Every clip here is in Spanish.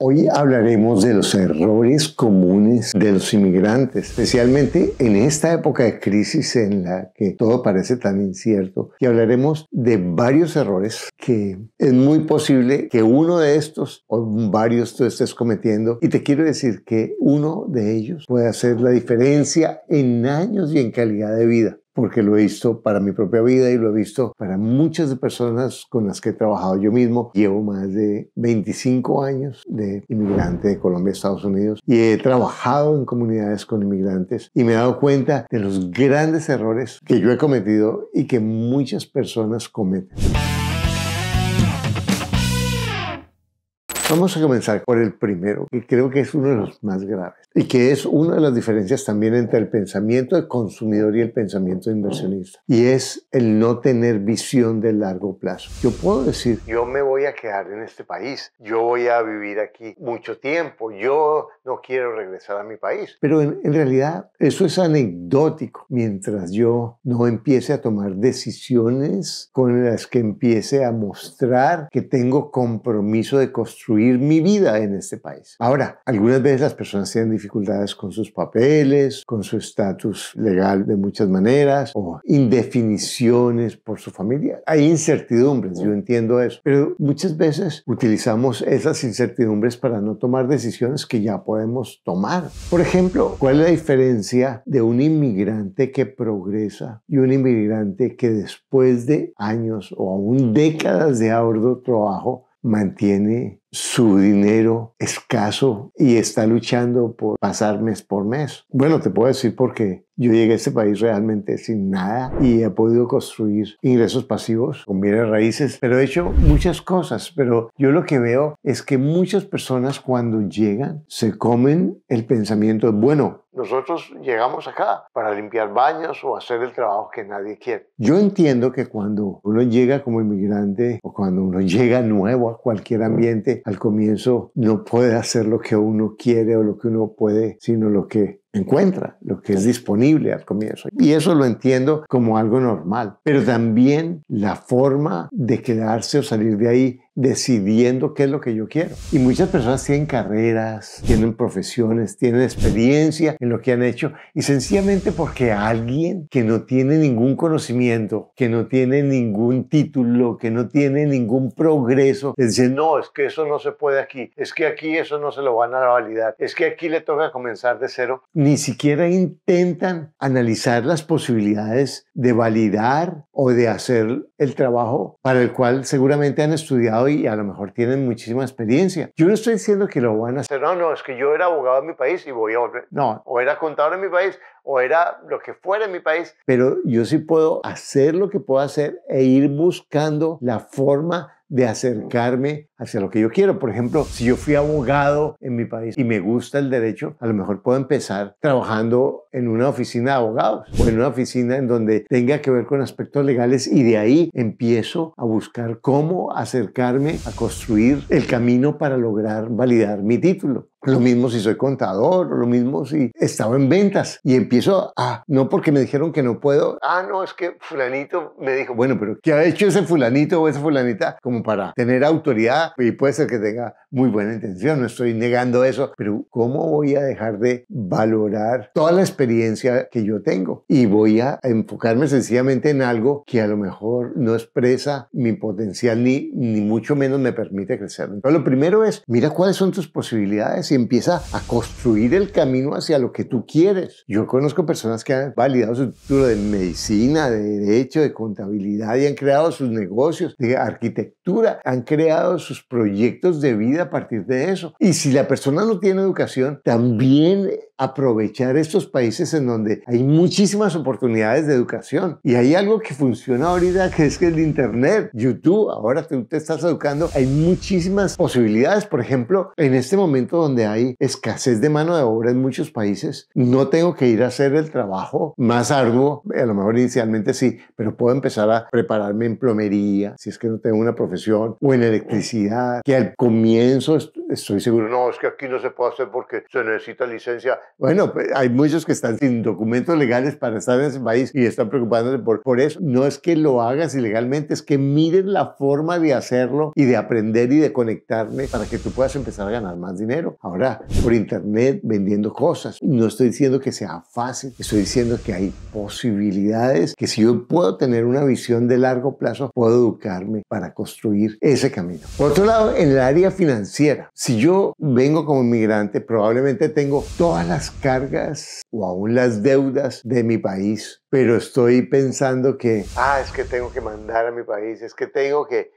Hoy hablaremos de los errores comunes de los inmigrantes, especialmente en esta época de crisis en la que todo parece tan incierto. Y hablaremos de varios errores que es muy posible que uno de estos o varios tú estés cometiendo. Y te quiero decir que uno de ellos puede hacer la diferencia en años y en calidad de vida. Porque lo he visto para mi propia vida y lo he visto para muchas personas con las que he trabajado yo mismo. Llevo más de 25 años de inmigrante de Colombia a Estados Unidos y he trabajado en comunidades con inmigrantes y me he dado cuenta de los grandes errores que yo he cometido y que muchas personas cometen. Vamos a comenzar por el primero, que creo que es uno de los más graves y que es una de las diferencias también entre el pensamiento de consumidor y el pensamiento de inversionista. Y es el no tener visión de largo plazo. Yo puedo decir, yo me voy a quedar en este país, yo voy a vivir aquí mucho tiempo, yo no quiero regresar a mi país. Pero en realidad eso es anecdótico mientras yo no empiece a tomar decisiones con las que empiece a mostrar que tengo compromiso de construir mi vida en este país. Ahora, algunas veces las personas tienen dificultades con sus papeles, con su estatus legal de muchas maneras, o indefiniciones por su familia. Hay incertidumbres, yo entiendo eso, pero muchas veces utilizamos esas incertidumbres para no tomar decisiones que ya podemos tomar. Por ejemplo, ¿cuál es la diferencia de un inmigrante que progresa y un inmigrante que después de años o aún décadas de arduo trabajo mantiene su dinero escaso y está luchando por pasar mes por mes? Bueno, te puedo decir porque yo llegué a este país realmente sin nada y he podido construir ingresos pasivos con bienes raíces, pero he hecho muchas cosas. Pero yo lo que veo es que muchas personas cuando llegan se comen el pensamiento de, bueno, nosotros llegamos acá para limpiar baños o hacer el trabajo que nadie quiere. Yo entiendo que cuando uno llega como inmigrante o cuando uno llega nuevo a cualquier ambiente, al comienzo no puede hacer lo que uno quiere o lo que uno puede, sino lo que encuentra, lo que es disponible al comienzo. Y eso lo entiendo como algo normal. Pero también la forma de quedarse o salir de ahí decidiendo qué es lo que yo quiero. Y muchas personas tienen carreras, tienen profesiones, tienen experiencia en lo que han hecho y sencillamente porque alguien que no tiene ningún conocimiento, que no tiene ningún título, que no tiene ningún progreso, les dice, no, es que eso no se puede aquí, es que aquí eso no se lo van a validar, es que aquí le toca comenzar de cero. Ni siquiera intentan analizar las posibilidades de validar o de hacer el trabajo para el cual seguramente han estudiado y a lo mejor tienen muchísima experiencia. Yo no estoy diciendo que lo van a hacer. No, es que yo era abogado en mi país y voy a volver. No, o era contador en mi país o era lo que fuera en mi país. Pero yo sí puedo hacer lo que puedo hacer e ir buscando la forma de acercarme hacia lo que yo quiero. Por ejemplo, si yo fui abogado en mi país y me gusta el derecho, a lo mejor puedo empezar trabajando en una oficina de abogados o en una oficina en donde tenga que ver con aspectos legales y de ahí empiezo a buscar cómo acercarme a construir el camino para lograr validar mi título. Lo mismo si soy contador, o lo mismo si estaba en ventas y empiezo no porque me dijeron que no puedo, no, es que fulanito me dijo, bueno, pero ¿qué ha hecho ese fulanito o esa fulanita como para tener autoridad? Y puede ser que tenga muy buena intención, no estoy negando eso, pero ¿cómo voy a dejar de valorar toda la experiencia que yo tengo? Y voy a enfocarme sencillamente en algo que a lo mejor no expresa mi potencial ni mucho menos me permite crecer. Entonces, lo primero es, mira cuáles son tus posibilidades y empieza a construir el camino hacia lo que tú quieres. Yo conozco personas que han validado su título de medicina, de derecho, de contabilidad y han creado sus negocios, de arquitectura, han creado sus proyectos de vida a partir de eso. Y si la persona no tiene educación, también aprovechar estos países en donde hay muchísimas oportunidades de educación. Y hay algo que funciona ahorita que es el Internet, YouTube. Ahora tú te estás educando, hay muchísimas posibilidades. Por ejemplo, en este momento donde donde hay escasez de mano de obra en muchos países, no tengo que ir a hacer el trabajo más arduo, a lo mejor inicialmente sí, pero puedo empezar a prepararme en plomería, si es que no tengo una profesión, o en electricidad, que al comienzo estoy seguro, no, es que aquí no se puede hacer porque se necesita licencia. Bueno, pues, hay muchos que están sin documentos legales para estar en ese país y están preocupándose por eso. No es que lo hagas ilegalmente, es que miren la forma de hacerlo y de aprender y de conectarme para que tú puedas empezar a ganar más dinero. Ahora, por internet, vendiendo cosas. No estoy diciendo que sea fácil, estoy diciendo que hay posibilidades, que si yo puedo tener una visión de largo plazo, puedo educarme para construir ese camino. Por otro lado, en el área financiera, si yo vengo como inmigrante, probablemente tengo todas las cargas o aún las deudas de mi país, pero estoy pensando que, es que tengo que mandar a mi país, es que tengo que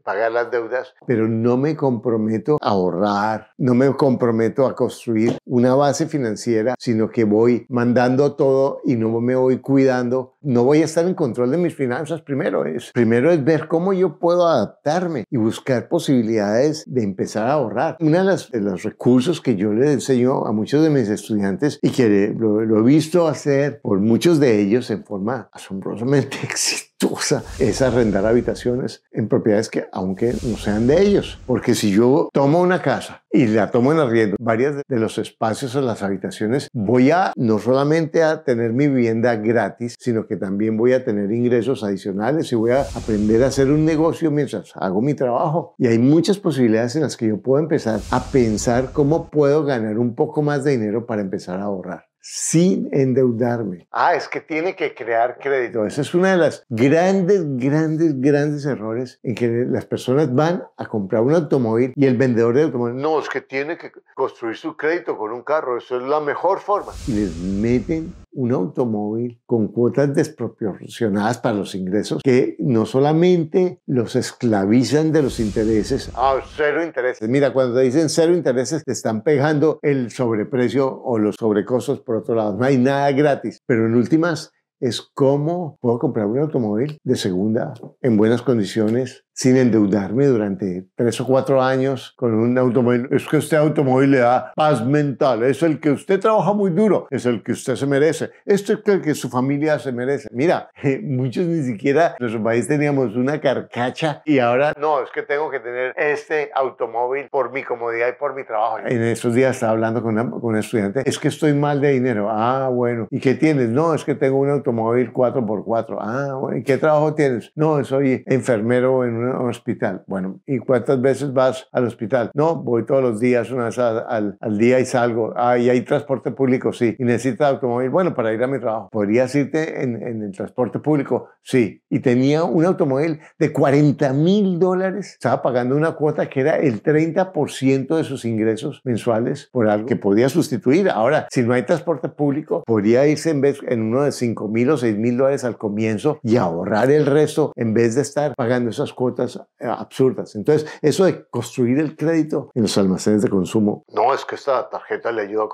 pagar las deudas, pero no me comprometo a ahorrar, no me comprometo a construir una base financiera, sino que voy mandando todo y no me voy cuidando. No voy a estar en control de mis finanzas primero es ver cómo yo puedo adaptarme y buscar posibilidades de empezar a ahorrar. Uno de los recursos que yo les enseño a muchos de mis estudiantes y que lo he visto hacer por muchos de ellos en forma asombrosamente exitosa es arrendar habitaciones en propiedades que aunque no sean de ellos. Porque si yo tomo una casa y la tomo en arriendo, varias de los espacios o las habitaciones, voy a no solamente a tener mi vivienda gratis, sino que también voy a tener ingresos adicionales y voy a aprender a hacer un negocio mientras hago mi trabajo. Y hay muchas posibilidades en las que yo puedo empezar a pensar cómo puedo ganar un poco más de dinero para empezar a ahorrar sin endeudarme. Es que tiene que crear crédito. Esa es una de las grandes errores en que las personas van a comprar un automóvil y el vendedor del automóvil, no, es que tiene que construir su crédito con un carro, eso es la mejor forma. Y les meten un automóvil con cuotas desproporcionadas para los ingresos que no solamente los esclavizan de los intereses, cero intereses. Mira, cuando te dicen cero intereses, te están pegando el sobreprecio o los sobrecostos por otro lado. No hay nada gratis, pero en últimas es cómo puedo comprar un automóvil de segunda en buenas condiciones sin endeudarme durante 3 o 4 años con un automóvil. Es que este automóvil le da paz mental. Es el que usted trabaja muy duro. Es el que usted se merece. Este es el que su familia se merece. Mira, muchos ni siquiera en nuestro país teníamos una carcacha y ahora no, es que tengo que tener este automóvil por mi comodidad y por mi trabajo. En estos días estaba hablando con un estudiante. Es que estoy mal de dinero. Bueno. ¿Y qué tienes? No, es que tengo un automóvil 4x4. Bueno. ¿Y qué trabajo tienes? No, soy enfermero en un hospital. Bueno, ¿y cuántas veces vas al hospital? No, voy todos los días, una vez al día y salgo. ¿Y hay transporte público? Sí. ¿Y necesitas automóvil? Bueno, para ir a mi trabajo. ¿Podrías irte en el transporte público? Sí. Y tenía un automóvil de $40,000. Estaba pagando una cuota que era el 30% de sus ingresos mensuales por algo que podía sustituir. Ahora, si no hay transporte público, podría irse en uno de $5,000 o $6,000 al comienzo y ahorrar el resto en vez de estar pagando esas cuotas absurdas. Entonces, eso de construir el crédito en los almacenes de consumo, no, es que esta tarjeta le ayuda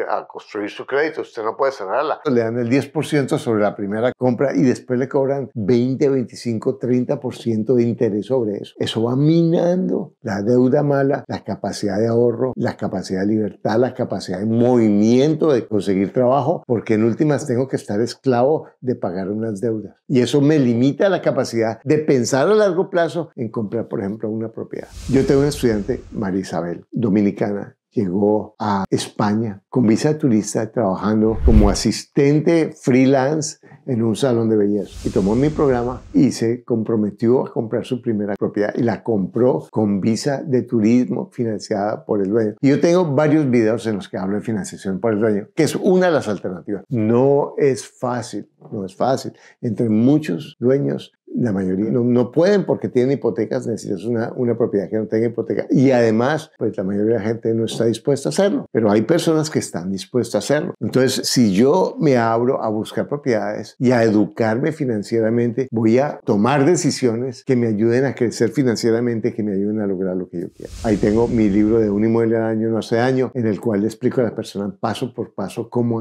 a construir su crédito, usted no puede cerrarla. Le dan el 10% sobre la primera compra y después le cobran 20, 25, 30% de interés sobre eso. Eso va minando la deuda mala, la capacidad de ahorro, la capacidad de libertad, la capacidad de movimiento, de conseguir trabajo, porque en últimas tengo que estar esclavo de pagar unas deudas. Y eso me limita la capacidad de pensar a largo plazo en comprar, por ejemplo, una propiedad. Yo tengo una estudiante, María Isabel, dominicana, llegó a España con visa de turista trabajando como asistente freelance en un salón de belleza. Y tomó mi programa y se comprometió a comprar su primera propiedad y la compró con visa de turismo financiada por el dueño. Y yo tengo varios videos en los que hablo de financiación por el dueño, que es una de las alternativas. No es fácil. Entre muchos dueños, la mayoría no pueden porque tienen hipotecas, necesitas una propiedad que no tenga hipoteca. Y además, pues la mayoría de la gente no está dispuesta a hacerlo. Pero hay personas que están dispuestas a hacerlo. Entonces, si yo me abro a buscar propiedades y a educarme financieramente, voy a tomar decisiones que me ayuden a crecer financieramente, que me ayuden a lograr lo que yo quiero. Ahí tengo mi libro de Un inmueble al año no hace daño, en el cual le explico a la persona paso por paso cómo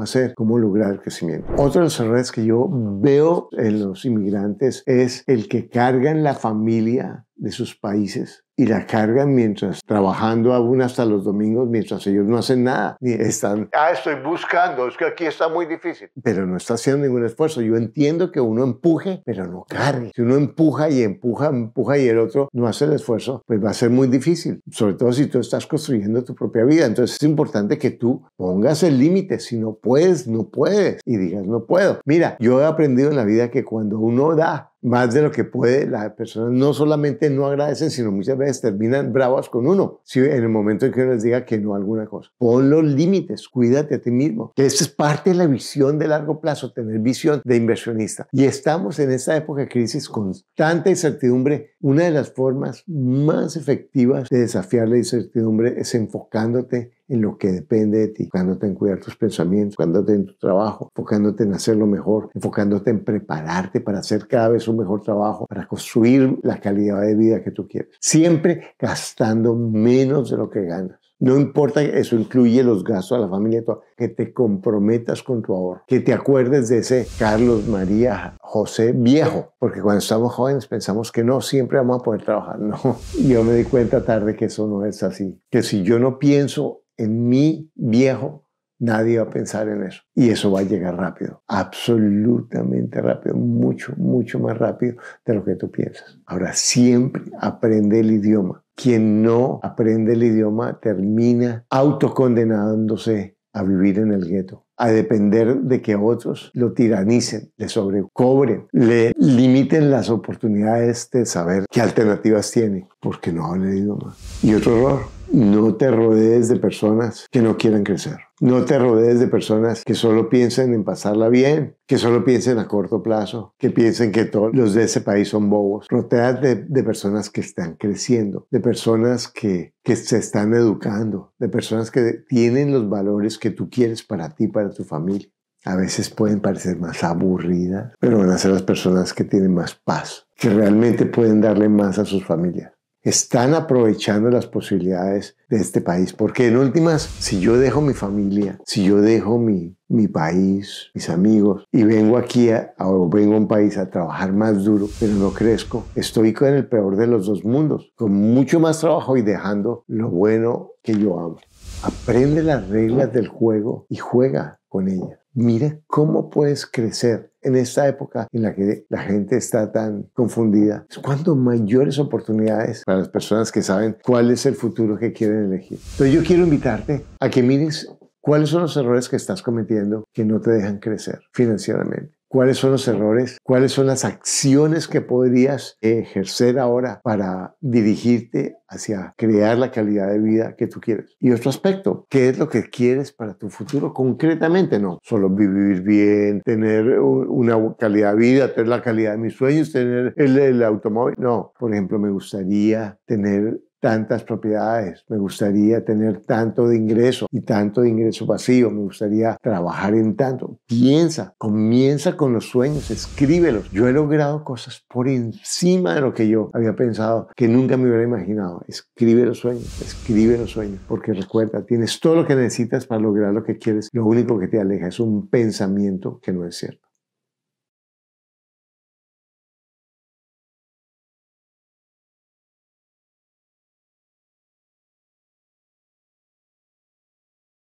lograr el crecimiento. Otro de los errores que yo veo en los inmigrantes es el que cargan la familia de sus países y la cargan mientras trabajando aún hasta los domingos, mientras ellos no hacen nada. Ni están, estoy buscando, es que aquí está muy difícil. Pero no está haciendo ningún esfuerzo. Yo entiendo que uno empuje, pero no cargue. Si uno empuja y empuja y el otro no hace el esfuerzo, pues va a ser muy difícil. Sobre todo si tú estás construyendo tu propia vida. Entonces es importante que tú pongas el límite. Si no puedes, no puedes. Y digas, no puedo. Mira, yo he aprendido en la vida que cuando uno da más de lo que puede, las personas no solamente no agradecen, sino muchas veces terminan bravas con uno. Si en el momento en que uno les diga que no a alguna cosa. Pon los límites, cuídate a ti mismo. Que esa es parte de la visión de largo plazo, tener visión de inversionista. Y estamos en esta época de crisis con tanta incertidumbre. Una de las formas más efectivas de desafiar la incertidumbre es enfocándote en lo que depende de ti, enfocándote en cuidar tus pensamientos, enfocándote en tu trabajo, enfocándote en hacerlo mejor, enfocándote en prepararte para hacer cada vez un mejor trabajo, para construir la calidad de vida que tú quieres. Siempre gastando menos de lo que ganas. No importa, eso incluye los gastos a la familia, que te comprometas con tu ahorro, que te acuerdes de ese Carlos María José viejo, porque cuando estamos jóvenes pensamos que no, siempre vamos a poder trabajar. No, yo me di cuenta tarde que eso no es así, que si yo no pienso en mi viejo, nadie va a pensar en eso. Y eso va a llegar rápido, absolutamente rápido, mucho, mucho más rápido de lo que tú piensas. Ahora, siempre aprende el idioma. Quien no aprende el idioma termina autocondenándose a vivir en el gueto, a depender de que otros lo tiranicen, le sobrecobren, le limiten las oportunidades de saber qué alternativas tiene, porque no habla el idioma. Y otro error, no te rodees de personas que no quieran crecer. No te rodees de personas que solo piensen en pasarla bien, que solo piensen a corto plazo, que piensen que todos los de ese país son bobos. Rodéate de personas que están creciendo, de personas que se están educando, de personas que tienen los valores que tú quieres para ti, para tu familia. A veces pueden parecer más aburridas, pero van a ser las personas que tienen más paz, que realmente pueden darle más a sus familias. Están aprovechando las posibilidades de este país, porque en últimas, si yo dejo mi familia, si yo dejo mi país, mis amigos, y vengo aquí o vengo a un país a trabajar más duro, pero no crezco, estoy con el peor de los dos mundos, con mucho más trabajo y dejando lo bueno que yo amo. Aprende las reglas del juego y juega con ellas. Mira cómo puedes crecer en esta época en la que la gente está tan confundida. Es cuando mayores oportunidades para las personas que saben cuál es el futuro que quieren elegir. Entonces yo quiero invitarte a que mires cuáles son los errores que estás cometiendo que no te dejan crecer financieramente. ¿Cuáles son los errores? ¿Cuáles son las acciones que podrías ejercer ahora para dirigirte hacia crear la calidad de vida que tú quieres? Y otro aspecto, ¿qué es lo que quieres para tu futuro concretamente? No solo vivir bien, tener una calidad de vida, tener la calidad de mis sueños, tener el automóvil. No, por ejemplo, me gustaría tener tantas propiedades, me gustaría tener tanto de ingreso y tanto de ingreso vacío, me gustaría trabajar en tanto. Piensa, comienza con los sueños, escríbelos. Yo he logrado cosas por encima de lo que yo había pensado, que nunca me hubiera imaginado. Escribe los sueños, porque recuerda, tienes todo lo que necesitas para lograr lo que quieres. Lo único que te aleja es un pensamiento que no es cierto.